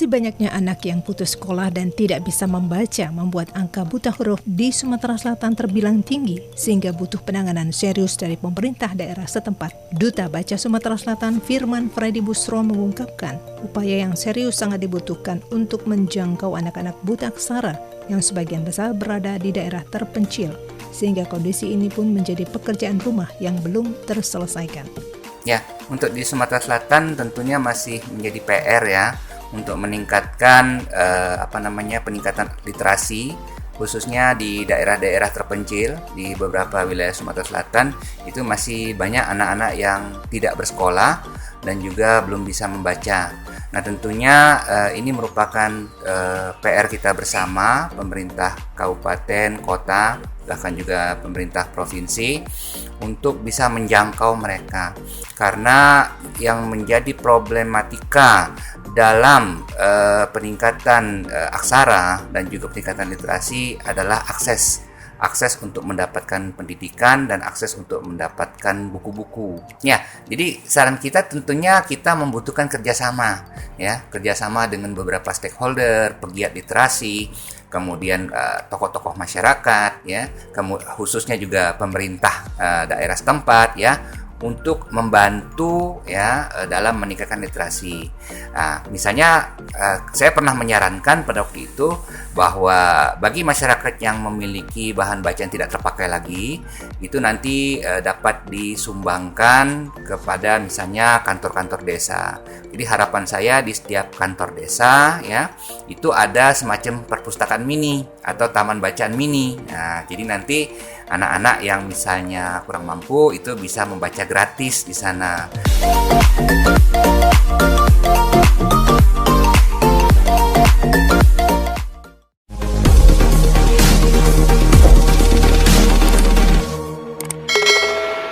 Masih banyaknya anak yang putus sekolah dan tidak bisa membaca membuat angka buta huruf di Sumatera Selatan terbilang tinggi sehingga butuh penanganan serius dari pemerintah daerah setempat. Duta Baca Sumatera Selatan Firman Freddy Busro mengungkapkan upaya yang serius sangat dibutuhkan untuk menjangkau anak-anak buta aksara yang sebagian besar berada di daerah terpencil sehingga kondisi ini pun menjadi pekerjaan rumah yang belum terselesaikan. Ya, untuk di Sumatera Selatan tentunya masih menjadi PR ya untuk meningkatkan peningkatan literasi khususnya di daerah-daerah terpencil di beberapa wilayah Sumatera Selatan. Itu masih banyak anak-anak yang tidak bersekolah dan juga belum bisa membaca. Nah, tentunya ini merupakan PR kita bersama, pemerintah kabupaten, kota, bahkan juga pemerintah provinsi untuk bisa menjangkau mereka. Karena yang menjadi problematika dalam peningkatan aksara dan juga peningkatan literasi adalah akses untuk mendapatkan pendidikan dan akses untuk mendapatkan buku-buku. Ya, jadi saran kita tentunya kita membutuhkan kerjasama dengan beberapa stakeholder, pegiat literasi, kemudian tokoh-tokoh masyarakat, ya, khususnya juga pemerintah daerah setempat, ya, untuk membantu ya dalam meningkatkan literasi. Nah, misalnya saya pernah menyarankan pada waktu itu bahwa bagi masyarakat yang memiliki bahan bacaan tidak terpakai lagi, itu nanti dapat disumbangkan kepada misalnya kantor-kantor desa. Jadi harapan saya di setiap kantor desa ya itu ada semacam perpustakaan mini atau taman bacaan mini. Nah, jadi nanti anak-anak yang misalnya kurang mampu itu bisa membaca gratis di sana.